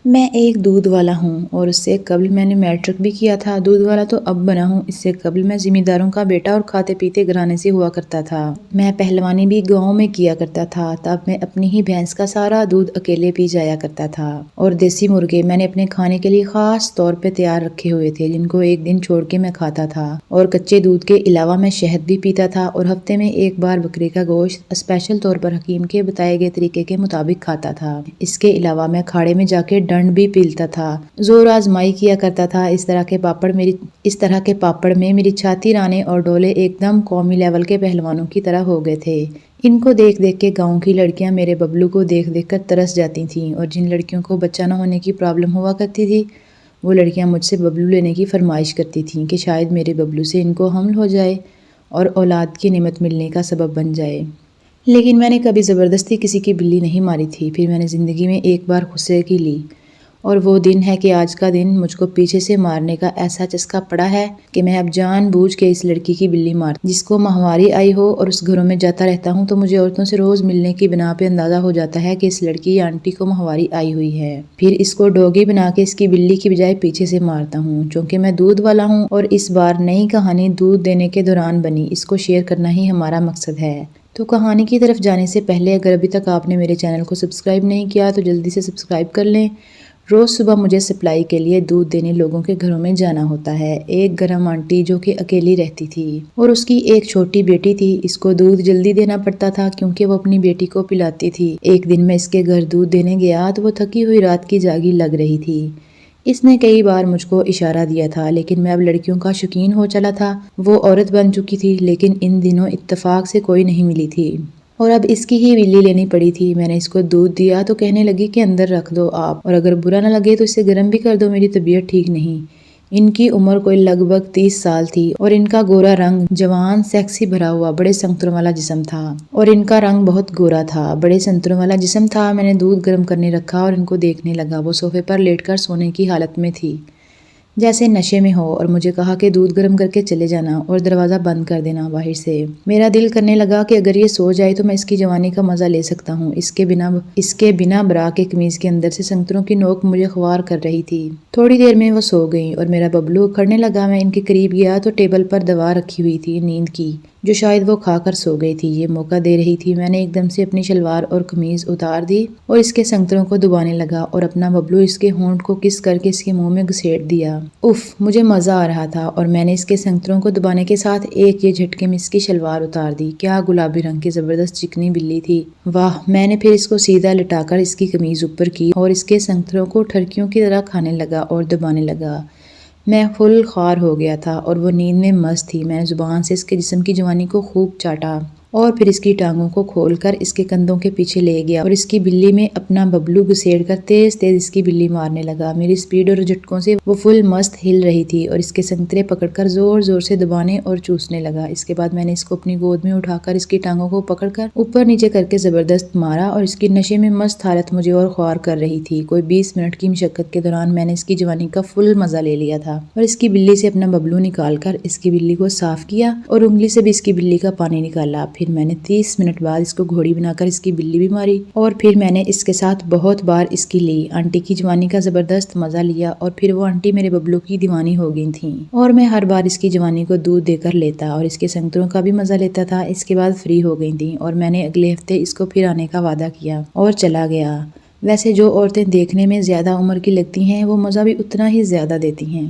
میں ایک دودھ والا ہوں اور اس سے قبل میں نے میٹرک بھی کیا تھا۔ دودھ والا تو اب بنا ہوں، اس سے قبل میں زمین داروں کا بیٹا اور کھاتے پیتے گھرانے سے ہوا کرتا تھا۔ میں پہلوانی بھی گاؤں میں کیا کرتا تھا، تب میں اپنی ہی بھینس کا سارا دودھ اکیلے پی جایا کرتا تھا۔ اور دیسی مرغے میں نے اپنے کھانے کے لیے خاص طور پہ تیار رکھے ہوئے تھے، جن کو ایک دن چھوڑ کے میں کھاتا تھا۔ اور کچے دودھ کے علاوہ میں شہد بھی پیتا تھا اور ہفتے میں ایک بار بکرے کا گوشت اسپیشل طور پر حکیم کے بتائے گئے طریقے کے مطابق کھاتا تھا۔ اس کے علاوہ میں کھاڑے میں جا کے ڈنڈ بھی پیلتا تھا، زور آزمائی کیا کرتا تھا۔ اس طرح کے پاپڑ میں میری چھاتی رانے اور ڈولے ایک دم قومی لیول کے پہلوانوں کی طرح ہو گئے تھے۔ ان کو دیکھ دیکھ کے گاؤں کی لڑکیاں میرے ببلو کو دیکھ دیکھ کر ترس جاتی تھیں، اور جن لڑکیوں کو بچہ نہ ہونے کی پرابلم ہوا کرتی تھی وہ لڑکیاں مجھ سے ببلو لینے کی فرمائش کرتی تھیں کہ شاید میرے ببلو سے ان کو حمل ہو جائے اور اولاد کی نعمت ملنے کا سبب بن جائے۔ لیکن میں نے کبھی زبردستی کسی کی بلی نہیں ماری تھی۔ پھر میں نے زندگی میں ایک بار غصے کی لی، اور وہ دن ہے کہ آج کا دن مجھ کو پیچھے سے مارنے کا ایسا چسکا پڑا ہے کہ میں اب جان بوجھ کے اس لڑکی کی بلی مارتی جس کو ماہواری آئی ہو، اور اس گھروں میں جاتا رہتا ہوں تو مجھے عورتوں سے روز ملنے کی بنا پہ اندازہ ہو جاتا ہے کہ اس لڑکی یا آنٹی کو ماہواری آئی ہوئی ہے۔ پھر اس کو ڈوگی بنا کے اس کی بلی کی بجائے پیچھے سے مارتا ہوں۔ چونکہ میں دودھ والا ہوں اور اس بار نئی کہانی دودھ دینے کے دوران بنی، اس کو شیئر کرنا ہی ہمارا مقصد ہے۔ تو کہانی کی طرف جانے سے پہلے اگر ابھی تک آپ نے میرے چینل کو سبسکرائب نہیں کیا تو جلدی سے سبسکرائب کر لیں۔ روز صبح مجھے سپلائی کے لیے دودھ دینے لوگوں کے گھروں میں جانا ہوتا ہے۔ ایک گرم آنٹی جو کہ اکیلی رہتی تھی اور اس کی ایک چھوٹی بیٹی تھی، اس کو دودھ جلدی دینا پڑتا تھا کیونکہ وہ اپنی بیٹی کو پلاتی تھی۔ ایک دن میں اس کے گھر دودھ دینے گیا تو وہ تھکی ہوئی رات کی جاگی لگ رہی تھی۔ اس نے کئی بار مجھ کو اشارہ دیا تھا، لیکن میں اب لڑکیوں کا شوقین ہو چلا تھا۔ وہ عورت بن چکی تھی، لیکن ان دنوں اتفاق سے کوئی نہیں ملی تھی اور اب اس کی ہی بلی لینی پڑی تھی۔ میں نے اس کو دودھ دیا تو کہنے لگی کہ اندر رکھ دو آپ، اور اگر برا نہ لگے تو اسے گرم بھی کر دو، میری طبیعت ٹھیک نہیں۔ ان کی عمر کوئی لگ بھگ 30 سال تھی اور ان کا گورا رنگ، جوان، سیکسی بھرا ہوا، بڑے سنگتروں والا جسم تھا۔ اور ان کا رنگ بہت گورا تھا، بڑے سنگتروں والا جسم تھا۔ میں نے دودھ گرم کرنے رکھا اور ان کو دیکھنے لگا۔ وہ صوفے پر لیٹ کر سونے کی حالت میں تھی، جیسے نشے میں ہو، اور مجھے کہا کہ دودھ گرم کر کے چلے جانا اور دروازہ بند کر دینا باہر سے۔ میرا دل کرنے لگا کہ اگر یہ سو جائے تو میں اس کی جوانی کا مزہ لے سکتا ہوں۔ اس کے بنا برا کے قمیض کے اندر سے سنگتروں کی نوک مجھے خوار کر رہی تھی۔ تھوڑی دیر میں وہ سو گئیں اور میرا ببلو اکھڑنے لگا۔ میں ان کے قریب گیا تو ٹیبل پر دوا رکھی ہوئی تھی نیند کی، جو شاید وہ کھا کر سو گئی تھی، یہ موقع دے رہی تھی۔ میں نے ایک دم سے اپنی شلوار اور قمیض اتار دی اور اس کے سنگتروں کو دبانے لگا اور اپنا ببلو اس کے ہونٹ کو کس کر کے اس کے منہ میں گھسیٹ دیا۔ اف، مجھے مزہ آ رہا تھا اور میں نے اس کے سنگتروں کو دبانے کے ساتھ ایک یہ جھٹکے میں اس کی شلوار اتار دی۔ کیا گلابی رنگ کی زبردست چکنی بلی تھی، واہ! میں نے پھر اس کو سیدھا لٹا کر اس کی قمیض اوپر کی اور اس کے سنگتروں کو ٹھرکیوں کی طرح کھانے لگا اور دبانے لگا۔ میں فل خوار ہو گیا تھا اور وہ نیند میں مست تھی۔ میں نے زبان سے اس کے جسم کی جوانی کو خوب چاٹا اور پھر اس کی ٹانگوں کو کھول کر اس کے کندھوں کے پیچھے لے گیا اور اس کی بلی میں اپنا ببلو گھسیڑ کر تیز تیز اس کی بلی مارنے لگا۔ میری سپیڈ اور جھٹکوں سے وہ فل مست ہل رہی تھی اور اس کے سنگترے پکڑ کر زور زور سے دبانے اور چوسنے لگا۔ اس کے بعد میں نے اس کو اپنی گود میں اٹھا کر اس کی ٹانگوں کو پکڑ کر اوپر نیچے کر کے زبردست مارا، اور اس کی نشے میں مست حالت مجھے اور خوار کر رہی تھی۔ کوئی 20 منٹ کی مشقت کے دوران میں نے اس کی جوانی کا فل مزہ لے لیا تھا اور اس کی بلی سے اپنا ببلو نکال کر اس کی بلی کو صاف کیا اور انگلی سے بھی اس کی بلی کا پانی نکالا۔ پھر میں نے 30 منٹ بعد اس کو گھوڑی بنا کر اس کی بلی بھی ماری اور پھر میں نے اس کے ساتھ بہت بار اس کی لی۔ آنٹی کی جوانی کا زبردست مزہ لیا اور پھر وہ آنٹی میرے ببلو کی دیوانی ہو گئی تھیں اور میں ہر بار اس کی جوانی کو دودھ دے کر لیتا اور اس کے سنگتروں کا بھی مزہ لیتا تھا۔ اس کے بعد فری ہو گئی تھیں اور میں نے اگلے ہفتے اس کو پھر آنے کا وعدہ کیا اور چلا گیا۔ ویسے جو عورتیں دیکھنے میں زیادہ عمر کی لگتی ہیں وہ مزہ بھی اتنا ہی زیادہ دیتی ہیں۔